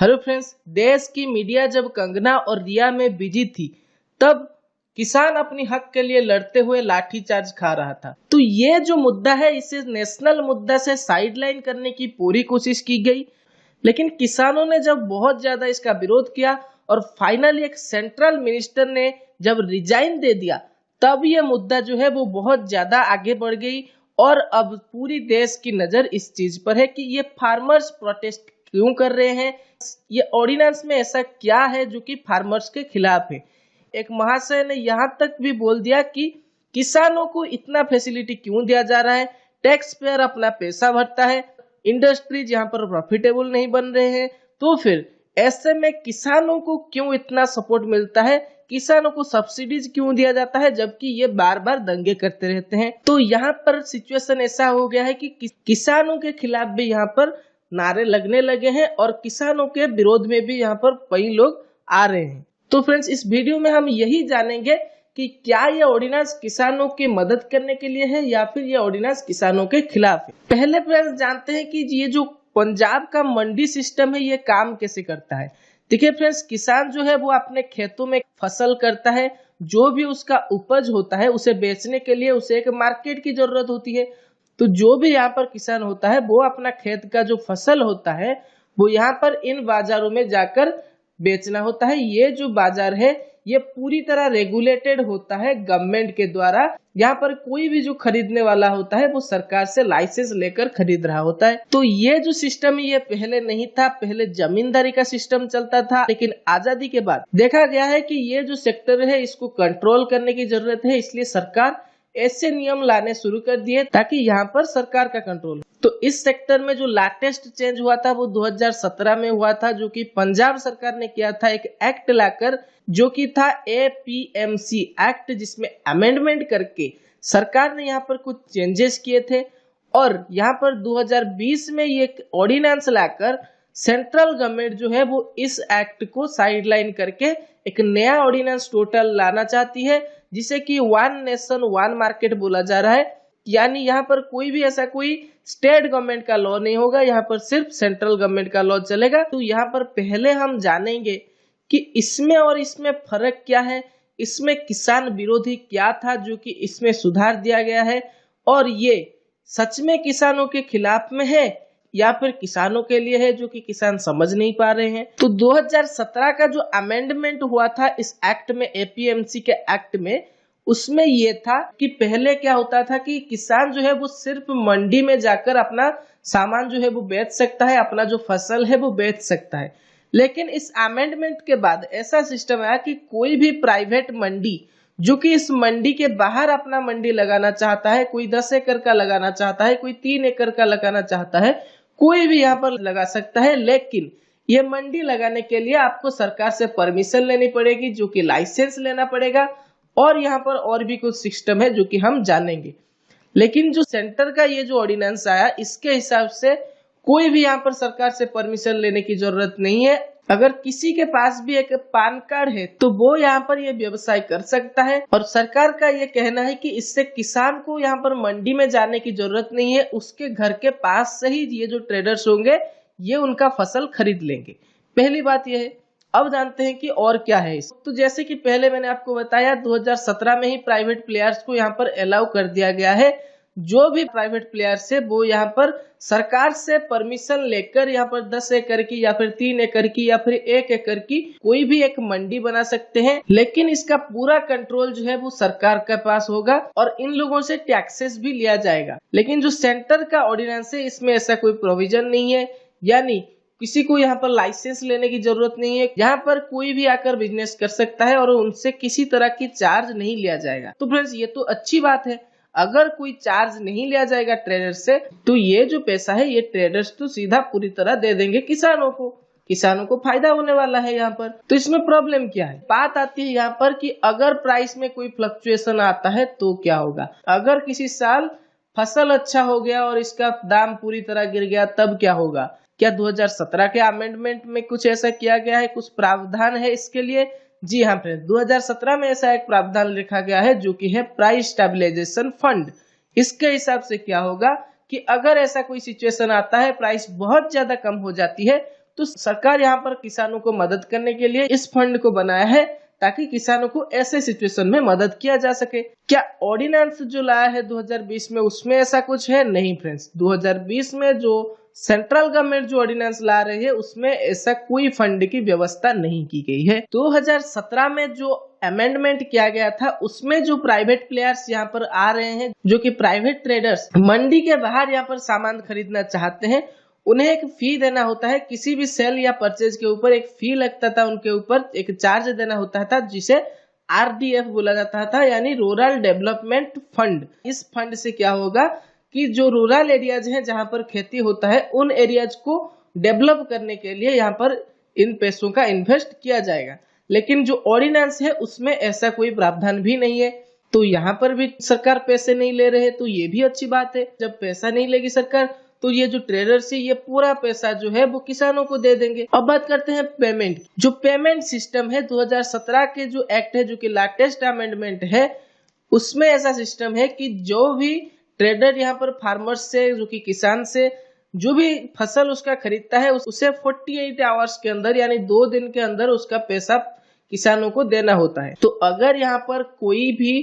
Hello friends, देश की media जब कंगना और रिया में बिजी थी तब किसान अपनी हक के लिए लड़ते हुए लाठीचार्ज खा रहा था। तो ये जो मुद्दा है इसे नेशनल मुद्दा से साइडलाइन करने की पूरी कोशिश की गई, लेकिन किसानों ने जब बहुत ज्यादा इसका विरोध किया और फाइनली एक सेंट्रल मिनिस्टर ने जब रिजाइन दे दिया तब ये मुद्दा जो है वो बहुत ज्यादा आगे बढ़ गई और अब पूरी देश की नजर इस चीज पर है कि ये फार्मर्स प्रोटेस्ट क्यों कर रहे हैं, ये ऑर्डिनेंस में ऐसा क्या है जो कि फार्मर्स के खिलाफ है। एक महाशय ने यहाँ तक भी बोल दिया कि किसानों को इतना फैसिलिटी क्यों दिया जा रहा है, टैक्स पेयर अपना पैसा भरता है, इंडस्ट्रीज यहाँ पर प्रॉफिटेबल नहीं बन रहे हैं, तो फिर ऐसे में किसानों को क्यों इतना सपोर्ट मिलता है, किसानों को सब्सिडीज क्यों दिया जाता है जबकि ये बार बार दंगे करते रहते हैं। तो यहाँ पर सिचुएशन ऐसा हो गया है कि किसानों के खिलाफ भी यहाँ पर नारे लगने लगे हैं और किसानों के विरोध में भी यहाँ पर कई लोग आ रहे हैं। तो फ्रेंड्स, इस वीडियो में हम यही जानेंगे कि क्या ये ऑर्डिनेंस किसानों की मदद करने के लिए है या फिर ये ऑर्डिनेंस किसानों के खिलाफ है। पहले फ्रेंड्स जानते हैं कि ये जो पंजाब का मंडी सिस्टम है ये काम कैसे करता है। देखिए फ्रेंड्स, किसान जो है वो अपने खेतों में फसल करता है, जो भी उसका उपज होता है उसे बेचने के लिए उसे एक मार्केट की जरूरत होती है। तो जो भी यहाँ पर किसान होता है वो अपना खेत का जो फसल होता है वो यहाँ पर इन बाजारों में जाकर बेचना होता है। ये जो बाजार है ये पूरी तरह रेगुलेटेड होता है गवर्नमेंट के द्वारा। यहाँ पर कोई भी जो खरीदने वाला होता है वो सरकार से लाइसेंस लेकर खरीद रहा होता है। तो ये जो सिस्टम है ये पहले नहीं था, पहले जमींदारी का सिस्टम चलता था, लेकिन आजादी के बाद देखा गया है कि ये जो सेक्टर है इसको कंट्रोल करने की जरूरत है, इसलिए सरकार ऐसे नियम लाने शुरू कर दिए ताकि यहाँ पर सरकार का कंट्रोल। तो इस सेक्टर में जो लेटेस्ट चेंज हुआ था वो 2017 में हुआ था, जो कि पंजाब सरकार ने किया था एक एक्ट लाकर, जो कि था APMC एक्ट, जिसमें अमेंडमेंट करके सरकार ने यहाँ पर कुछ चेंजेस किए थे और यहाँ पर 2020 में ये ऑर्डिनेंस लाकर सेंट्रल गवर्नमेंट जो है वो इस एक्ट को साइडलाइन करके एक नया ऑर्डिनेंस टोटल लाना चाहती है, जिसे कि वन नेशन वन मार्केट बोला जा रहा है। यानी यहाँ पर कोई भी ऐसा कोई स्टेट गवर्नमेंट का लॉ नहीं होगा, यहाँ पर सिर्फ सेंट्रल गवर्नमेंट का लॉ चलेगा। तो यहाँ पर पहले हम जानेंगे कि इसमें और इसमें फर्क क्या है, इसमें किसान विरोधी क्या था जो कि इसमें सुधार दिया गया है, और ये सच में किसानों के खिलाफ में है या फिर किसानों के लिए है जो कि किसान समझ नहीं पा रहे हैं। तो 2017 का जो अमेंडमेंट हुआ था इस एक्ट में, APMC के एक्ट में, उसमें ये था कि पहले क्या होता था कि किसान जो है वो सिर्फ मंडी में जाकर अपना सामान जो है वो बेच सकता है, अपना जो फसल है वो बेच सकता है। लेकिन इस अमेंडमेंट के बाद ऐसा सिस्टम आया कि कोई भी प्राइवेट मंडी जो कि इस मंडी के बाहर अपना मंडी लगाना चाहता है, कोई 10 एकड़ का लगाना चाहता है, कोई 3 एकड़ का लगाना चाहता है, कोई भी यहाँ पर लगा सकता है। लेकिन ये मंडी लगाने के लिए आपको सरकार से परमिशन लेनी पड़ेगी, जो कि लाइसेंस लेना पड़ेगा, और यहाँ पर और भी कुछ सिस्टम है जो कि हम जानेंगे। लेकिन जो सेंटर का ये जो ऑर्डिनेंस आया इसके हिसाब से कोई भी यहाँ पर सरकार से परमिशन लेने की जरूरत नहीं है। अगर किसी के पास भी एक पान कार्ड है तो वो यहाँ पर ये व्यवसाय कर सकता है, और सरकार का ये कहना है कि इससे किसान को यहाँ पर मंडी में जाने की जरूरत नहीं है, उसके घर के पास से ही ये जो ट्रेडर्स होंगे ये उनका फसल खरीद लेंगे। पहली बात ये है। अब जानते हैं कि और क्या है इस। तो जैसे कि पहले मैंने आपको बताया 2017 में ही प्राइवेट प्लेयर्स को यहाँ पर अलाउ कर दिया गया है। जो भी प्राइवेट प्लेयर्स है वो यहाँ पर सरकार से परमिशन लेकर यहाँ पर 10 एकड़ की या फिर 3 एकड़ की या फिर 1 एकड़ की कोई भी एक मंडी बना सकते हैं, लेकिन इसका पूरा कंट्रोल जो है वो सरकार के पास होगा और इन लोगों से टैक्सेस भी लिया जाएगा। लेकिन जो सेंटर का ऑर्डिनेंस है इसमें ऐसा कोई प्रोविजन नहीं है, यानी किसी को यहाँ पर लाइसेंस लेने की जरूरत नहीं है। यहाँ पर कोई भी आकर बिजनेस कर सकता है और उनसे किसी तरह की चार्ज नहीं लिया जाएगा। तो फ्रेंड्स, ये तो अच्छी बात है। अगर कोई चार्ज नहीं लिया जाएगा ट्रेडर से तो ये जो पैसा है ये ट्रेडर्स तो सीधा पूरी तरह दे देंगे किसानों को, किसानों को फायदा होने वाला है यहाँ पर। तो इसमें प्रॉब्लम क्या है? बात आती है यहाँ पर कि अगर प्राइस में कोई फ्लक्चुएशन आता है तो क्या होगा। अगर किसी साल फसल अच्छा हो गया और इसका दाम पूरी तरह गिर गया तब क्या होगा? क्या 2017 के अमेंडमेंट में कुछ ऐसा किया गया है, कुछ प्रावधान है इसके लिए? जी हाँ फ्रेंड, 2017 में ऐसा एक प्रावधान लिखा गया है जो कि है प्राइस स्टेबलाइजेशन फंड। इसके हिसाब से क्या होगा कि अगर ऐसा कोई सिचुएशन आता है, प्राइस बहुत ज्यादा कम हो जाती है, तो सरकार यहाँ पर किसानों को मदद करने के लिए इस फंड को बनाया है ताकि किसानों को ऐसे सिचुएशन में मदद किया जा सके। क्या ऑर्डिनेंस जो लाया है 2020 में उसमें ऐसा कुछ है? नहीं फ्रेंड्स, 2020 में जो सेंट्रल गवर्नमेंट जो ऑर्डिनेंस ला रही है उसमें ऐसा कोई फंड की व्यवस्था नहीं की गई है। 2017 में जो अमेंडमेंट किया गया था उसमें जो प्राइवेट प्लेयर्स यहाँ पर आ रहे हैं, जो कि प्राइवेट ट्रेडर्स मंडी के बाहर यहाँ पर सामान खरीदना चाहते हैं, उन्हें एक फी देना होता है। किसी भी सेल या परचेज के ऊपर एक फी लगता था, उनके ऊपर एक चार्ज देना होता था जिसे RDF बोला जाता था, यानी रूरल डेवलपमेंट फंड। इस फंड से क्या होगा कि जो रूरल एरियाज हैं जहां पर खेती होता है उन एरियाज को डेवलप करने के लिए यहाँ पर इन पैसों का इन्वेस्ट किया जाएगा। लेकिन जो ऑर्डिनेंस है उसमें ऐसा कोई प्रावधान भी नहीं है, तो यहाँ पर भी सरकार पैसे नहीं ले रहे, तो ये भी अच्छी बात है। जब पैसा नहीं लेगी सरकार तो ये जो ट्रेडर्स है ये पूरा पैसा जो है वो किसानों को दे देंगे। अब बात करते हैं पेमेंट। जो पेमेंट सिस्टम है 2017 के जो एक्ट है, जो कि लेटेस्ट अमेंडमेंट है, उसमें ऐसा सिस्टम है कि जो भी ट्रेडर यहाँ पर फार्मर्स से, जो कि किसान से जो भी फसल उसका खरीदता है उसे 48 आवर्स के अंदर यानी 2 दिन के अंदर उसका पैसा किसानों को देना होता है। तो अगर यहाँ पर कोई भी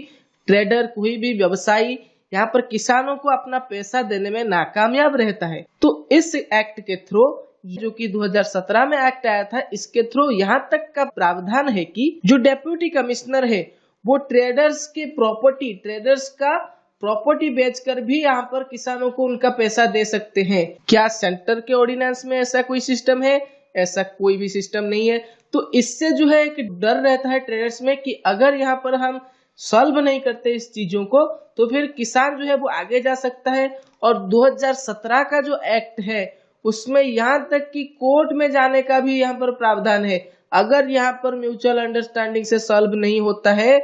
ट्रेडर, कोई भी व्यवसायी यहाँ पर किसानों को अपना पैसा देने में नाकामयाब रहता है, तो इस एक्ट के थ्रू, जो कि 2017 में एक्ट आया था, इसके थ्रू यहाँ तक का प्रावधान है कि जो डेप्यूटी कमिश्नर है वो ट्रेडर्स की प्रॉपर्टी, ट्रेडर्स का प्रॉपर्टी बेचकर भी यहाँ पर किसानों को उनका पैसा दे सकते हैं। क्या सेंटर के ऑर्डिनेंस में ऐसा कोई सिस्टम है? ऐसा कोई भी सिस्टम नहीं है। तो इससे जो है एक डर रहता है ट्रेडर्स में कि अगर यहाँ पर हम सॉल्व नहीं करते इस चीजों को तो फिर किसान जो है वो आगे जा सकता है। और 2017 का जो एक्ट है उसमें यहाँ तक कि कोर्ट में जाने का भी यहाँ पर प्रावधान है। अगर यहाँ पर म्यूचुअल अंडरस्टैंडिंग से सॉल्व नहीं होता है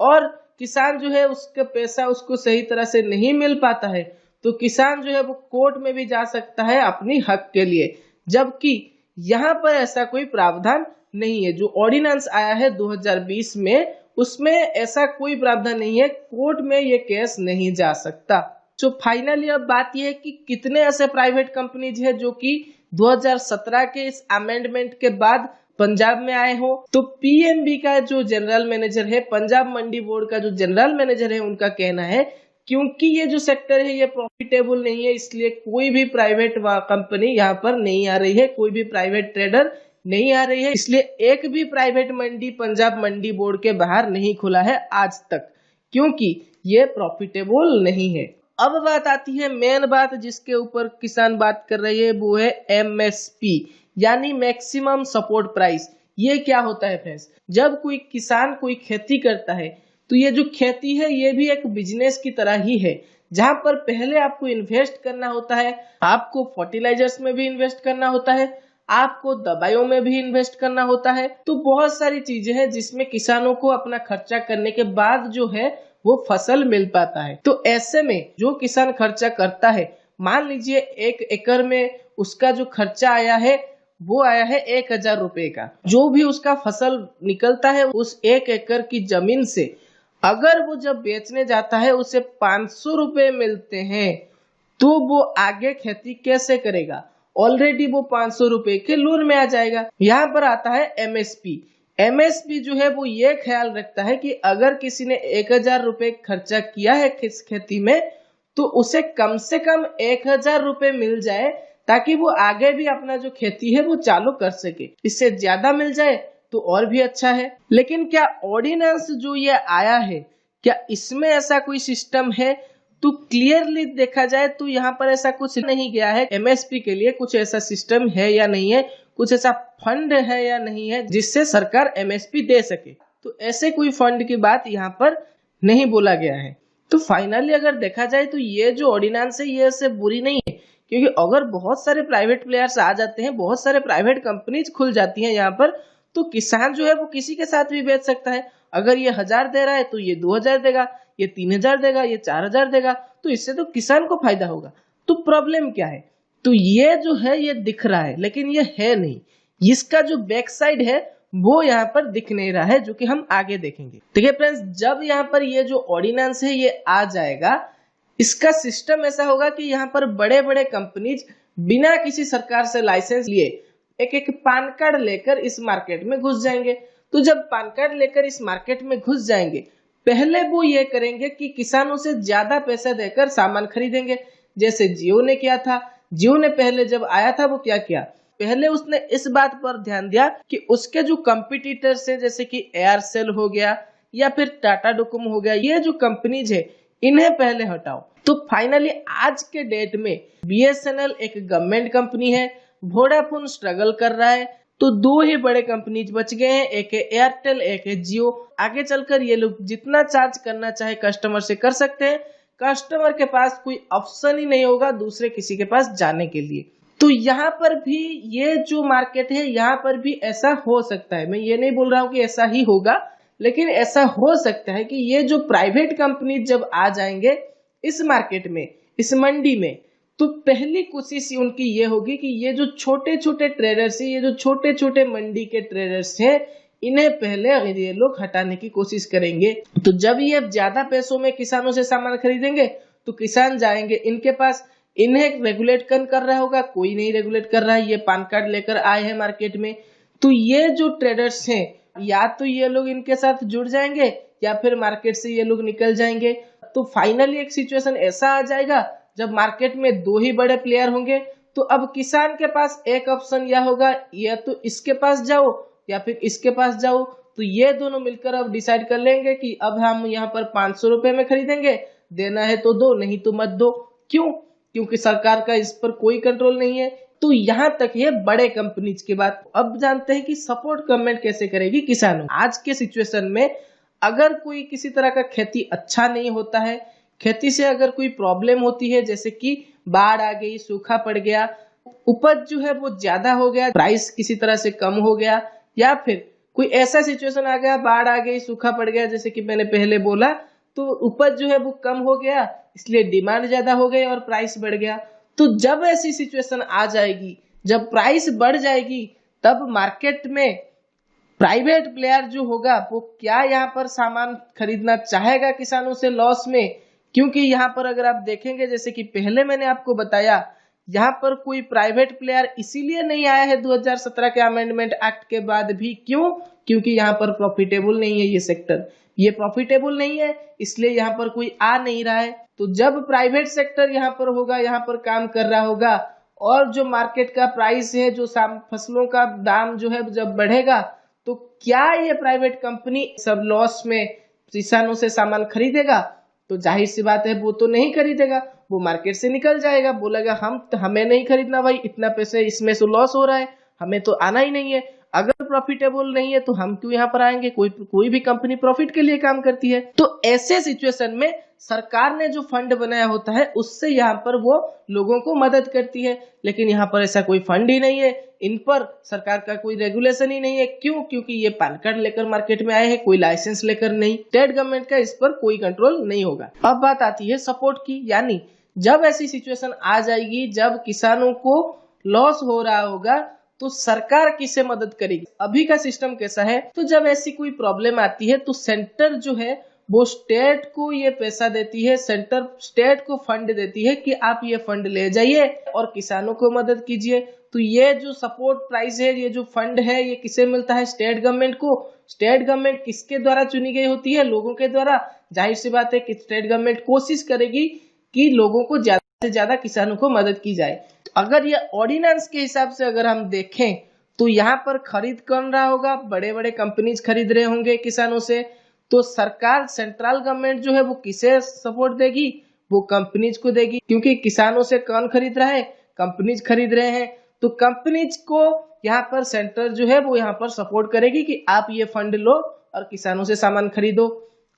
और किसान जो है उसका पैसा उसको सही तरह से नहीं मिल पाता है, तो किसान जो है वो कोर्ट में भी जा सकता है अपनी हक के लिए, जबकि यहाँ पर ऐसा कोई प्रावधान नहीं है। जो ऑर्डिनेंस आया है 2020 में उसमें ऐसा कोई प्रावधान नहीं है, कोर्ट में ये केस नहीं जा सकता। तो फाइनली अब बात यह है कि कितने ऐसे प्राइवेट कंपनीज है जो कि 2017 के इस अमेंडमेंट के बाद पंजाब में आए हो। तो PMB का जो जनरल मैनेजर है, पंजाब मंडी बोर्ड का जो जनरल मैनेजर है, उनका कहना है क्योंकि ये जो सेक्टर है ये प्रॉफिटेबल नहीं है, इसलिए कोई भी प्राइवेट कंपनी यहाँ पर नहीं आ रही है, कोई भी प्राइवेट ट्रेडर नहीं आ रही है, इसलिए एक भी प्राइवेट मंडी पंजाब मंडी बोर्ड के बाहर नहीं खुला है आज तक, क्योंकि ये प्रॉफिटेबल नहीं है। अब बात आती है मेन बात जिसके ऊपर किसान बात कर रहे हैं, वो है MSP यानी मैक्सिमम सपोर्ट प्राइस। ये क्या होता है फ्रेंड्स? जब कोई किसान कोई खेती करता है तो ये जो खेती है ये भी एक बिजनेस की तरह ही है, जहां पर पहले आपको इन्वेस्ट करना होता है, आपको फर्टिलाइजर्स में भी इन्वेस्ट करना होता है, आपको दवाइयों में भी इन्वेस्ट करना होता है। तो बहुत सारी चीजें हैं जिसमें किसानों को अपना खर्चा करने के बाद जो है वो फसल मिल पाता है। तो ऐसे में जो किसान खर्चा करता है, मान लीजिए 1 एकड़ में उसका जो खर्चा आया है वो आया है 1000 रुपए का, जो भी उसका फसल निकलता है उस 1 एकड़ की जमीन से अगर वो जब बेचने जाता है उसे 500 रुपए मिलते हैं, तो वो आगे खेती कैसे करेगा? ऑलरेडी वो 500 रुपए के लोन में आ जाएगा। यहाँ पर आता है MSP जो है वो ये ख्याल रखता है कि अगर किसी ने 1000 रुपए खर्चा किया है किस खेती में, तो उसे कम से कम 1000 रुपए मिल जाए ताकि वो आगे भी अपना जो खेती है वो चालू कर सके। इससे ज्यादा मिल जाए तो और भी अच्छा है। लेकिन क्या ऑर्डिनेंस जो ये आया है, क्या इसमें ऐसा कोई सिस्टम है? तो क्लियरली देखा जाए तो यहाँ पर ऐसा कुछ नहीं गया है। MSP के लिए कुछ ऐसा सिस्टम है या नहीं है, कुछ ऐसा फंड है या नहीं है जिससे सरकार MSP दे सके, तो ऐसे कोई फंड की बात यहाँ पर नहीं बोला गया है। तो फाइनली अगर देखा जाए तो ये जो ऑर्डिनेंस है ये ऐसे बुरी नहीं है, क्योंकि अगर बहुत सारे प्राइवेट प्लेयर्स आ जाते हैं, बहुत सारे प्राइवेट कंपनीज खुल जाती हैं यहाँ पर, तो किसान जो है वो किसी के साथ भी बेच सकता है। अगर ये 1000 दे रहा है तो ये 2000 देगा, ये 3000 देगा, ये 4000 देगा, तो इससे तो किसान को फायदा होगा। तो प्रॉब्लम क्या है? तो ये जो है ये दिख रहा है लेकिन ये है नहीं, इसका जो बैक साइड है वो यहाँ पर दिख नहीं रहा है, जो कि हम आगे देखेंगे। ठीक है फ्रेंड्स, जब यहाँ पर ये जो ऑर्डिनेंस है ये आ जाएगा, इसका सिस्टम ऐसा होगा कि यहाँ पर बड़े बड़े कंपनीज बिना किसी सरकार से लाइसेंस लिए एक एक पान कार्ड लेकर इस मार्केट में घुस जाएंगे। तो जब पान कार्ड लेकर इस मार्केट में घुस जाएंगे, पहले वो ये करेंगे कि किसानों से ज्यादा पैसे देकर सामान खरीदेंगे। जैसे जियो ने किया था। जियो ने पहले जब आया था वो क्या किया, पहले उसने इस बात पर ध्यान दिया कि उसके जो कंपटीटर्स है जैसे कि एयरसेल हो गया या फिर टाटा डोकोमो हो गया, ये जो कंपनीज है इन्हें पहले हटाओ। तो फाइनली आज के डेट में बीएसएनएल एक गवर्नमेंट कंपनी है, वोडाफोन स्ट्रगल कर रहा है, तो दो ही बड़े कंपनीज बच गए हैं, एक है एयरटेल एक है जियो। आगे चलकर ये लोग जितना चार्ज करना चाहे कस्टमर से कर सकते हैं, कस्टमर के पास कोई ऑप्शन ही नहीं होगा दूसरे किसी के पास जाने के लिए। तो यहाँ पर भी ये जो मार्केट है यहाँ पर भी ऐसा हो सकता है, मैं ये नहीं बोल रहा हूँ कि ऐसा ही होगा, लेकिन ऐसा हो सकता है कि ये जो प्राइवेट कंपनी जब आ जाएंगे इस मार्केट में, इस मंडी में, तो पहली कोशिश उनकी ये होगी कि ये जो छोटे छोटे ट्रेडर्स हैं, ये जो छोटे छोटे मंडी के ट्रेडर्स हैं, इन्हें पहले ये लोग हटाने की कोशिश करेंगे। तो जब ये ज्यादा पैसों में किसानों से सामान खरीदेंगे तो किसान जाएंगे इनके पास, इन्हें रेगुलेट कर रहा होगा, कोई नहीं रेगुलेट कर रहा है, ये पान कार्ड लेकर आए हैं मार्केट में। तो ये जो ट्रेडर्स हैं या तो ये लोग इनके साथ जुड़ जाएंगे या फिर मार्केट से ये लोग निकल जाएंगे। तो फाइनली एक सिचुएशन ऐसा आ जाएगा जब मार्केट में दो ही बड़े प्लेयर होंगे, तो अब किसान के पास एक ऑप्शन यह होगा, या तो इसके पास जाओ या फिर इसके पास जाओ। तो ये दोनों मिलकर अब डिसाइड कर लेंगे कि अब हम यहाँ पर 500 रुपए में खरीदेंगे, देना है तो दो, नहीं तो मत दो। क्यों? क्योंकि सरकार का इस पर कोई कंट्रोल नहीं है। तो यहाँ तक ये बड़े कंपनीज की बात। अब जानते हैं कि सपोर्ट गवर्नमेंट कैसे करेगी किसानों। आज के सिचुएशन में अगर कोई किसी तरह का खेती अच्छा नहीं होता है, खेती से अगर कोई प्रॉब्लम होती है, जैसे कि बाढ़ आ गई, सूखा पड़ गया, उपज जो है वो ज्यादा हो गया, प्राइस किसी तरह से कम हो गया, या फिर कोई ऐसा सिचुएशन आ गया, बाढ़ आ गई, सूखा पड़ गया, जैसे कि मैंने पहले बोला, तो उपज जो है वो कम हो गया, इसलिए डिमांड ज्यादा हो गई और प्राइस बढ़ गया। तो जब ऐसी सिचुएशन आ जाएगी, जब प्राइस बढ़ जाएगी, तब मार्केट में प्राइवेट प्लेयर जो होगा वो क्या यहाँ पर सामान खरीदना चाहेगा किसानों से लॉस में। क्योंकि यहाँ पर अगर आप देखेंगे, जैसे कि पहले मैंने आपको बताया, यहाँ पर कोई प्राइवेट प्लेयर इसीलिए नहीं आया है 2017 के अमेंडमेंट एक्ट के बाद भी। क्यों? क्योंकि यहाँ पर प्रॉफिटेबल नहीं है ये सेक्टर, ये प्रॉफिटेबल नहीं है, इसलिए यहाँ पर कोई आ नहीं रहा है। तो जब प्राइवेट सेक्टर यहाँ पर होगा, यहाँ पर काम कर रहा होगा, और जो मार्केट का प्राइस है, जो फसलों का दाम जो है जब बढ़ेगा, तो क्या ये प्राइवेट कंपनी सब लॉस में किसानों से सामान खरीदेगा? तो जाहिर सी बात है वो तो नहीं खरीदेगा, वो मार्केट से निकल जाएगा, बोलेगा हमें नहीं खरीदना भाई, इतना पैसे इसमें से लॉस हो रहा है, हमें तो आना ही नहीं है। अगर प्रॉफिटेबल नहीं है तो हम क्यों यहाँ पर आएंगे? कोई भी कंपनी प्रॉफिट के लिए काम करती है। तो ऐसे सिचुएशन में सरकार ने जो फंड बनाया होता है उससे यहाँ पर वो लोगों को मदद करती है, लेकिन यहाँ पर ऐसा कोई फंड ही नहीं है, इन पर सरकार का कोई रेगुलेशन ही नहीं है। क्यों? क्योंकि ये पैन कार्ड लेकर मार्केट में आए हैं, कोई लाइसेंस लेकर नहीं। स्टेट गवर्नमेंट का इस पर कोई कंट्रोल नहीं होगा। अब बात आती है सपोर्ट की, यानी जब ऐसी सिचुएशन आ जाएगी, जब किसानों को लॉस हो रहा होगा, तो सरकार किसे मदद करेगी? अभी का सिस्टम कैसा है, तो जब ऐसी कोई प्रॉब्लम आती है तो सेंटर जो है वो स्टेट को ये पैसा देती है, सेंटर स्टेट को फंड देती है कि आप ये फंड ले जाइए और किसानों को मदद कीजिए। तो ये जो सपोर्ट प्राइस है, ये जो फंड है, ये किसे मिलता है? स्टेट गवर्नमेंट को। स्टेट गवर्नमेंट किसके द्वारा चुनी गई होती है? लोगों के द्वारा। जाहिर सी बात है कि स्टेट गवर्नमेंट कोशिश करेगी कि लोगों को ज्यादा से ज्यादा किसानों को मदद की जाए। अगर ये ऑर्डिनेंस के हिसाब से अगर हम देखें तो यहाँ पर खरीद कौन रहा होगा? बड़े बड़े कंपनीज खरीद रहे होंगे किसानों से। तो सरकार, सेंट्रल गवर्नमेंट जो है वो किसे सपोर्ट देगी? वो कंपनीज को देगी, क्योंकि किसानों से कौन खरीद रहा है? कंपनीज खरीद रहे हैं। तो कंपनीज को यहाँ पर सेंटर जो है वो यहाँ पर सपोर्ट करेगी कि आप ये फंड लो और किसानों से सामान खरीदो।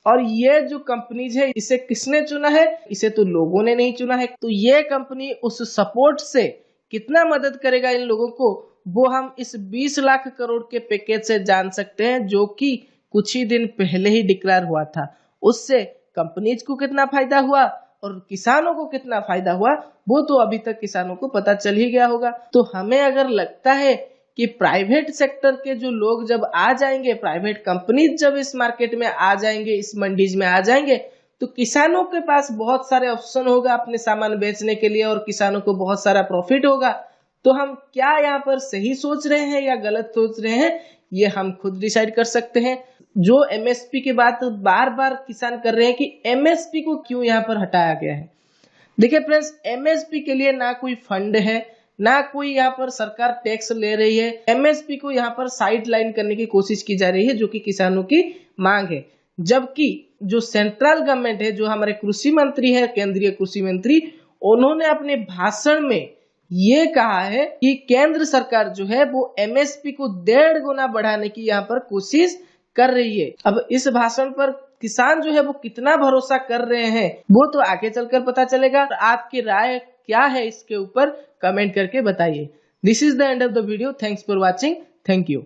और ये जो कंपनीज है, इसे किसने चुना है? इसे तो लोगों ने नहीं चुना है। तो ये कंपनी उस सपोर्ट से कितना मदद करेगा इन लोगों को, वो हम इस 20 लाख करोड़ के पैकेज से जान सकते हैं, जो कि कुछ ही दिन पहले ही डिक्लेयर हुआ था। उससे कंपनीज को कितना फायदा हुआ और किसानों को कितना फायदा हुआ, वो तो अभी तक किसानों को पता चल ही गया होगा। तो हमें अगर लगता है कि प्राइवेट सेक्टर के जो लोग जब आ जाएंगे, प्राइवेट कंपनीज जब इस मार्केट में आ जाएंगे, इस मंडीज में आ जाएंगे, तो किसानों के पास बहुत सारे ऑप्शन होगा अपने सामान बेचने के लिए और किसानों को बहुत सारा प्रॉफिट होगा। तो हम क्या यहाँ पर सही सोच रहे हैं या गलत सोच रहे हैं, ये हम खुद डिसाइड कर सकते हैं। जो एमएसपी की बात बार बार किसान कर रहे हैं कि एमएसपी को क्यों यहाँ पर हटाया गया है। देखिए फ्रेंड्स, एमएसपी के लिए ना कोई फंड है, ना कोई यहाँ पर सरकार टैक्स ले रही है। एमएसपी को यहाँ पर साइड लाइन करने की कोशिश की जा रही है, जो कि किसानों की मांग है। जबकि जो सेंट्रल गवर्नमेंट है, जो हमारे कृषि मंत्री है, केंद्रीय कृषि मंत्री, उन्होंने अपने भाषण में ये कहा है कि केंद्र सरकार जो है वो एमएसपी को 1.5 गुना बढ़ाने की यहाँ पर कोशिश कर रही है। अब इस भाषण पर किसान जो है वो कितना भरोसा कर रहे हैं वो तो आगे चलकर पता चलेगा। आपकी राय क्या है इसके ऊपर कमेंट करके बताइए। This is the end of the video. Thanks for watching. Thank you.